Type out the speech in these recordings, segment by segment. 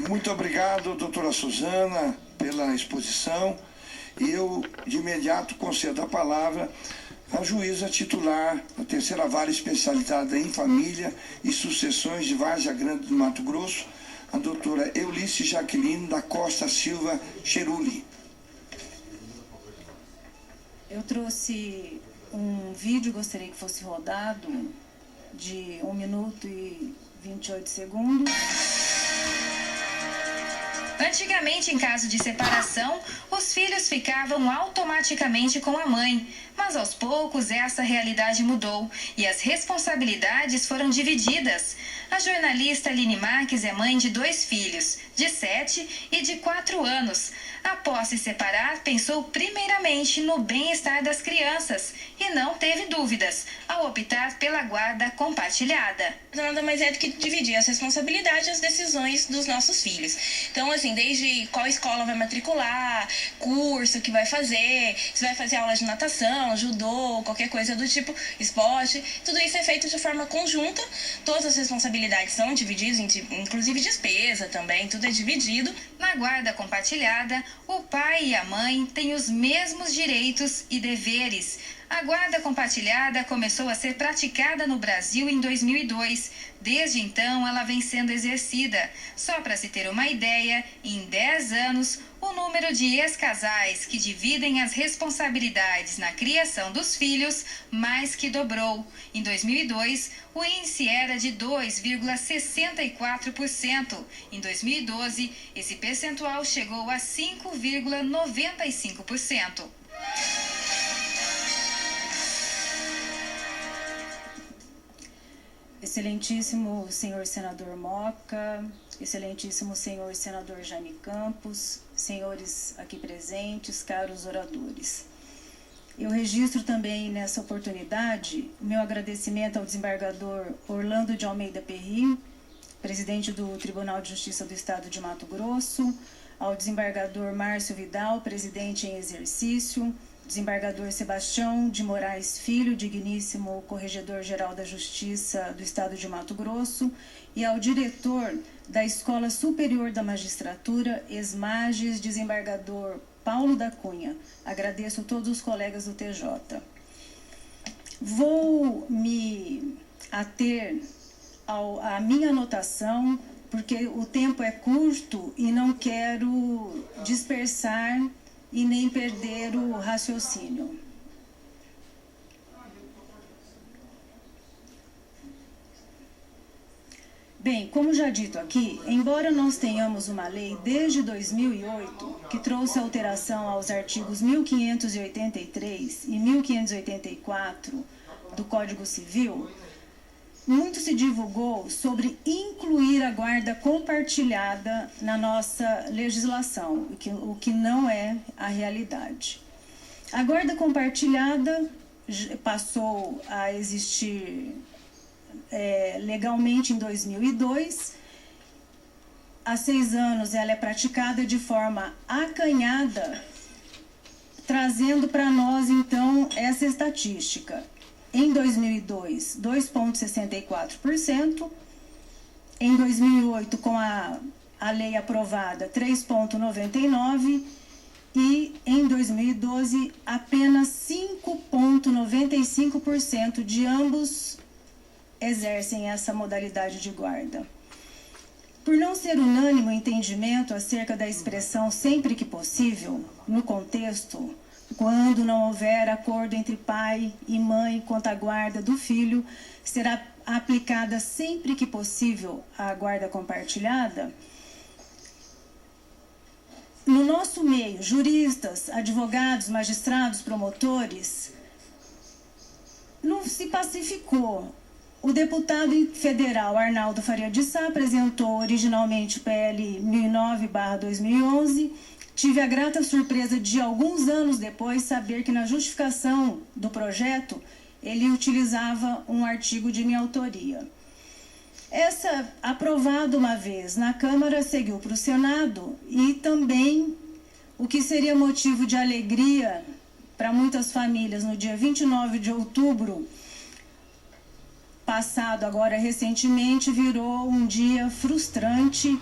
Muito obrigado, doutora Suzana, pela exposição. E eu, de imediato, concedo a palavra à juíza titular da terceira vara especializada em família e sucessões de Várzea Grande do Mato Grosso, a doutora Eunice Jaqueline da Costa Silva Cheruli. Eu trouxe um vídeo, gostaria que fosse rodado, de 1 minuto e 28 segundos. Antigamente, em caso de separação, os filhos ficavam automaticamente com a mãe. Mas aos poucos essa realidade mudou e as responsabilidades foram divididas. A jornalista Aline Marques é mãe de 2 filhos, de 7 e de 4 anos. Após se separar, pensou primeiramente no bem-estar das crianças e não teve dúvidas ao optar pela guarda compartilhada. Nada mais é do que dividir as responsabilidades e as decisões dos nossos filhos. Então, assim, desde qual escola vai matricular, curso que vai fazer, se vai fazer aula de natação, judô, qualquer coisa do tipo, esporte, tudo isso é feito de forma conjunta, todas as responsabilidades são divididas, inclusive despesa também, tudo é dividido. Na guarda compartilhada, o pai e a mãe têm os mesmos direitos e deveres. A guarda compartilhada começou a ser praticada no Brasil em 2002. Desde então, ela vem sendo exercida. Só para se ter uma ideia, em 10 anos, o número de ex-casais que dividem as responsabilidades na criação dos filhos mais que dobrou. Em 2002, o índice era de 2,64%. Em 2012, esse percentual chegou a 5,95%. Excelentíssimo senhor senador Moca, excelentíssimo senhor senador Jaime Campos, senhores aqui presentes, caros oradores. Eu registro também nessa oportunidade o meu agradecimento ao desembargador Orlando de Almeida Perry, presidente do Tribunal de Justiça do Estado de Mato Grosso, ao desembargador Márcio Vidal, presidente em exercício, desembargador Sebastião de Moraes Filho, digníssimo Corregedor-Geral da Justiça do Estado de Mato Grosso, e ao diretor da Escola Superior da Magistratura, ESMAGES, desembargador Paulo da Cunha. Agradeço a todos os colegas do TJ. Vou me ater à minha anotação, porque o tempo é curto e não quero dispersar e nem perder o raciocínio. Bem, como já dito aqui, embora nós tenhamos uma lei desde 2008 que trouxe alteração aos artigos 1583 e 1584 do Código Civil, muito se divulgou sobre incluir a guarda compartilhada na nossa legislação, o que não é a realidade. A guarda compartilhada passou a existir legalmente em 2002. Há 6 anos ela é praticada de forma acanhada, trazendo para nós, então, essa estatística. Em 2002, 2,64%. Em 2008, com a lei aprovada, 3,99%. E em 2012, apenas 5,95% de ambos exercem essa modalidade de guarda. Por não ser unânime o entendimento acerca da expressão sempre que possível, no contexto, quando não houver acordo entre pai e mãe quanto à guarda do filho, será aplicada sempre que possível a guarda compartilhada. No nosso meio, juristas, advogados, magistrados, promotores, não se pacificou. O deputado federal Arnaldo Faria de Sá apresentou originalmente o PL 1009/2011. Tive a grata surpresa de, alguns anos depois, saber que na justificação do projeto ele utilizava um artigo de minha autoria. Essa, aprovada uma vez na Câmara, seguiu para o Senado e também, o que seria motivo de alegria para muitas famílias, no dia 29 de outubro passado, agora recentemente, virou um dia frustrante,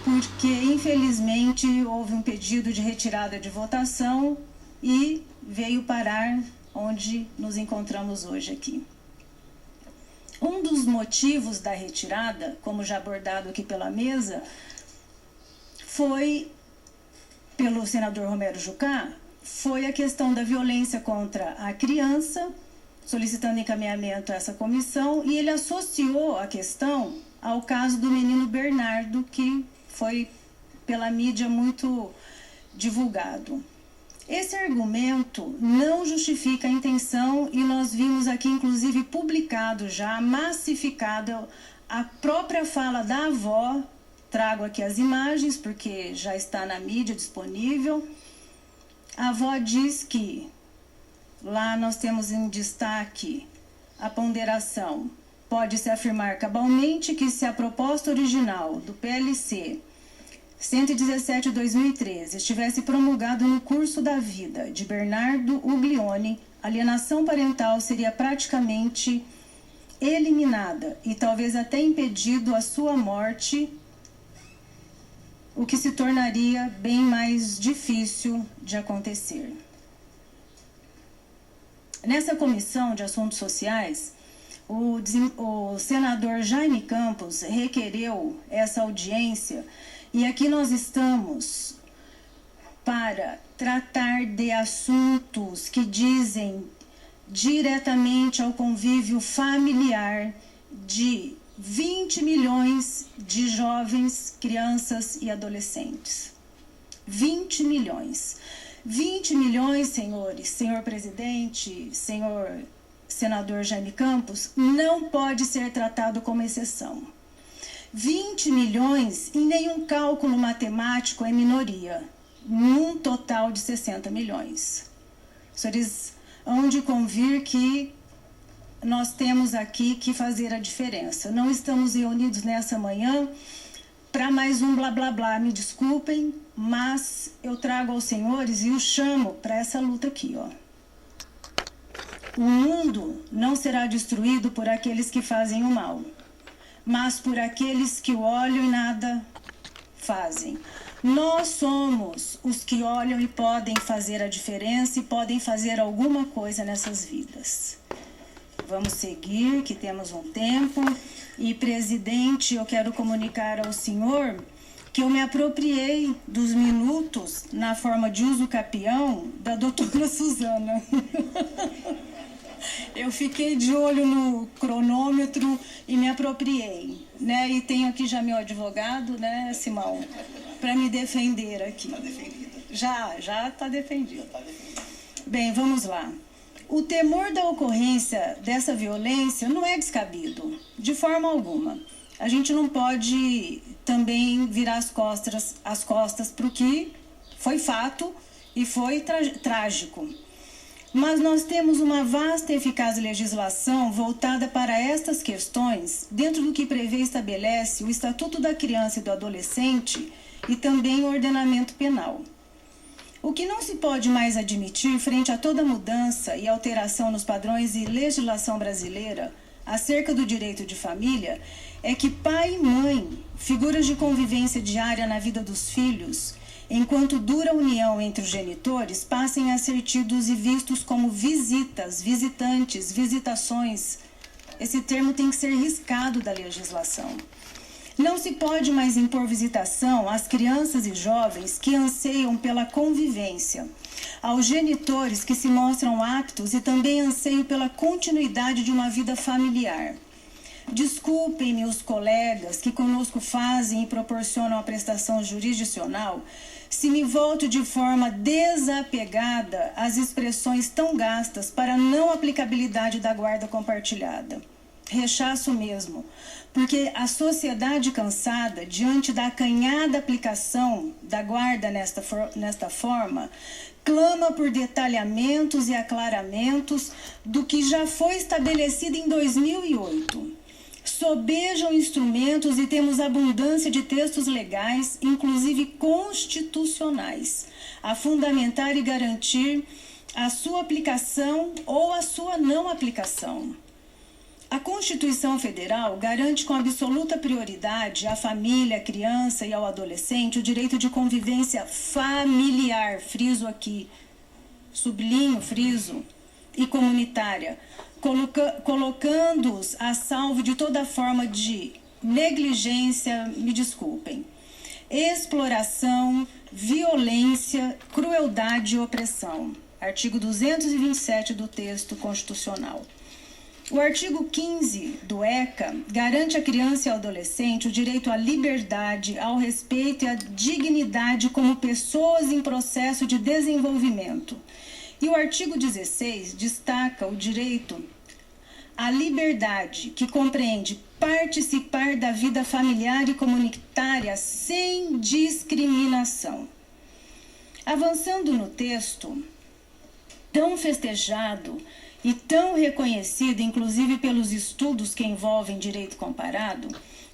porque infelizmente houve um pedido de retirada de votação e veio parar onde nos encontramos hoje aqui. Um dos motivos da retirada, como já abordado aqui pela mesa, foi, pelo senador Romero Jucá, foi a questão da violência contra a criança, solicitando encaminhamento a essa comissão, e ele associou a questão ao caso do menino Bernardo, que foi pela mídia muito divulgado. Esse argumento não justifica a intenção e nós vimos aqui, inclusive, publicado já, massificado, a própria fala da avó. Trago aqui as imagens porque já está na mídia disponível. A avó diz que, lá nós temos em destaque a ponderação. Pode-se afirmar cabalmente que se a proposta original do PLC 117/2013 estivesse promulgado no curso da vida de Bernardo Uglione, a alienação parental seria praticamente eliminada e talvez até impedido a sua morte, o que se tornaria bem mais difícil de acontecer. Nessa comissão de assuntos sociais, o senador Jaime Campos requereu essa audiência e aqui nós estamos para tratar de assuntos que dizem diretamente ao convívio familiar de 20 milhões de jovens, crianças e adolescentes. 20 milhões. 20 milhões, senhores, senhor presidente, senhor senador Jaime Campos, não pode ser tratado como exceção. 20 milhões em nenhum cálculo matemático é minoria, num total de 60 milhões. Os senhores hão de convir que nós temos aqui que fazer a diferença. Não estamos reunidos nessa manhã para mais um blá blá blá, me desculpem, mas eu trago aos senhores e os chamo para essa luta aqui, ó. O mundo não será destruído por aqueles que fazem o mal, mas por aqueles que o olham e nada fazem. Nós somos os que olham e podem fazer a diferença e podem fazer alguma coisa nessas vidas. Vamos seguir, que temos um tempo. E, presidente, eu quero comunicar ao senhor que eu me apropriei dos minutos na forma de uso capião da doutora Suzana. Eu fiquei de olho no cronômetro e me apropriei, né? E tenho aqui já meu advogado, né, Simão, para me defender aqui. Está defendida. Já está defendido. Bem, vamos lá. O temor da ocorrência dessa violência não é descabido, de forma alguma. A gente não pode também virar as costas para o que foi fato e foi trágico. Mas nós temos uma vasta e eficaz legislação voltada para estas questões, dentro do que prevê e estabelece o Estatuto da Criança e do Adolescente e também o ordenamento penal. O que não se pode mais admitir frente a toda mudança e alteração nos padrões e legislação brasileira acerca do direito de família é que pai e mãe, figuras de convivência diária na vida dos filhos, enquanto dura a união entre os genitores, passem a ser tidos e vistos como visitas, visitantes, visitações. Esse termo tem que ser riscado da legislação. Não se pode mais impor visitação às crianças e jovens que anseiam pela convivência, aos genitores que se mostram aptos e também anseiam pela continuidade de uma vida familiar. Desculpem-me os colegas que conosco fazem e proporcionam a prestação jurisdicional se me volto de forma desapegada às expressões tão gastas para a não aplicabilidade da guarda compartilhada. Rechaço mesmo, porque a sociedade cansada, diante da acanhada aplicação da guarda nesta forma, clama por detalhamentos e aclaramentos do que já foi estabelecido em 2008. Sobejam instrumentos e temos abundância de textos legais, inclusive constitucionais, a fundamentar e garantir a sua aplicação ou a sua não aplicação. A Constituição Federal garante com absoluta prioridade à família, à criança e ao adolescente o direito de convivência familiar, friso aqui, sublinho, friso, e comunitária, colocando-os a salvo de toda forma de negligência, me desculpem, exploração, violência, crueldade e opressão. Artigo 227 do texto constitucional. O artigo 15 do ECA garante à criança e ao adolescente o direito à liberdade, ao respeito e à dignidade como pessoas em processo de desenvolvimento. E o artigo 16 destaca o direito à liberdade, que compreende participar da vida familiar e comunitária sem discriminação. Avançando no texto, tão festejado e tão reconhecido, inclusive pelos estudos que envolvem direito comparado,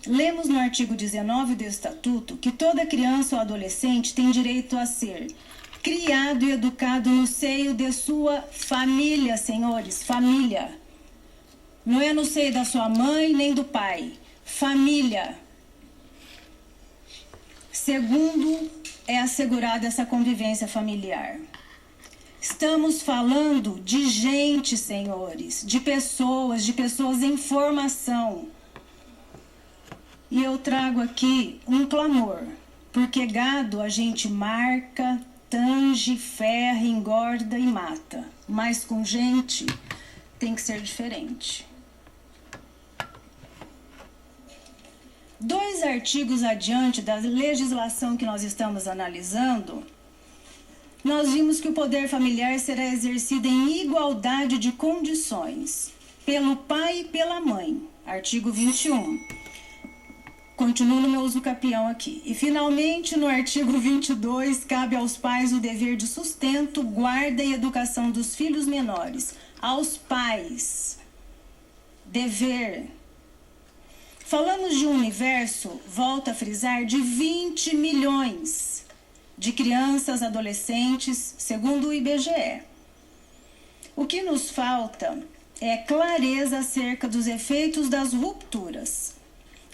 lemos no artigo 19 do Estatuto que toda criança ou adolescente tem direito a ser criado e educado no seio de sua família, senhores, família. Não é no seio da sua mãe nem do pai, família. Segundo, é assegurada essa convivência familiar. Estamos falando de gente, senhores, de pessoas em formação. E eu trago aqui um clamor, porque gado a gente marca, tange, ferra, engorda e mata. Mas com gente tem que ser diferente. 2 artigos adiante da legislação que nós estamos analisando, nós vimos que o poder familiar será exercido em igualdade de condições pelo pai e pela mãe. Artigo 21. Continuo no meu uso capião aqui. E, finalmente, no artigo 22, cabe aos pais o dever de sustento, guarda e educação dos filhos menores. Aos pais. Dever. Falamos de um universo, volto a frisar, de 20 milhões de crianças, adolescentes, segundo o IBGE. O que nos falta é clareza acerca dos efeitos das rupturas.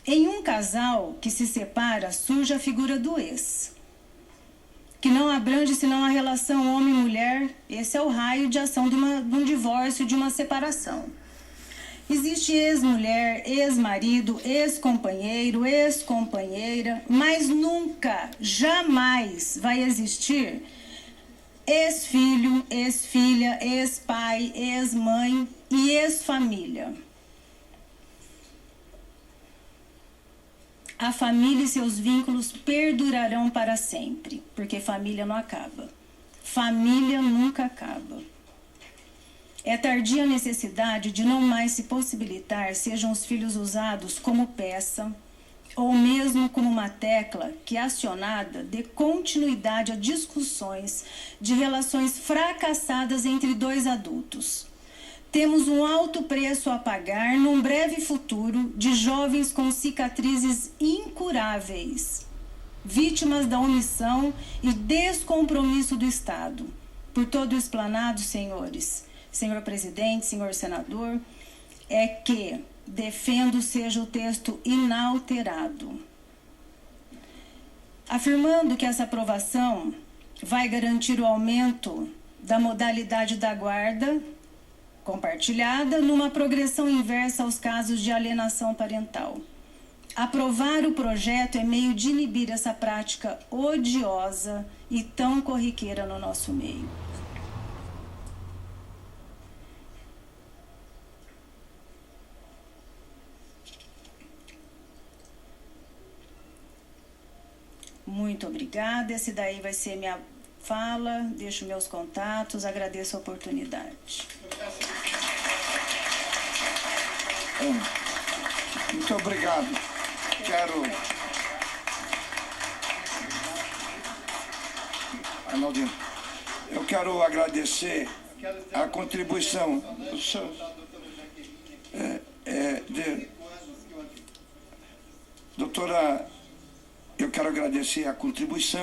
Em um casal que se separa, surge a figura do ex, que não abrange senão a relação homem-mulher. Esse é o raio de ação de um divórcio, de uma separação. Existe ex-mulher, ex-marido, ex-companheiro, ex-companheira, mas nunca, jamais vai existir ex-filho, ex-filha, ex-pai, ex-mãe e ex-família. A família e seus vínculos perdurarão para sempre, porque família não acaba. Família nunca acaba. É tardia a necessidade de não mais se possibilitar sejam os filhos usados como peça ou mesmo como uma tecla que, acionada, dê continuidade a discussões de relações fracassadas entre 2 adultos. Temos um alto preço a pagar num breve futuro de jovens com cicatrizes incuráveis, vítimas da omissão e descompromisso do Estado. Por todo o explanado, senhores, senhor presidente, senhor senador, é que defendo seja o texto inalterado, afirmando que essa aprovação vai garantir o aumento da modalidade da guarda compartilhada numa progressão inversa aos casos de alienação parental. Aprovar o projeto é meio de inibir essa prática odiosa e tão corriqueira no nosso meio. Muito obrigada. Esse daí vai ser minha fala. Deixo meus contatos. Agradeço a oportunidade. Muito obrigado. Eu quero agradecer a contribuição. Doutora, eu quero agradecer a contribuição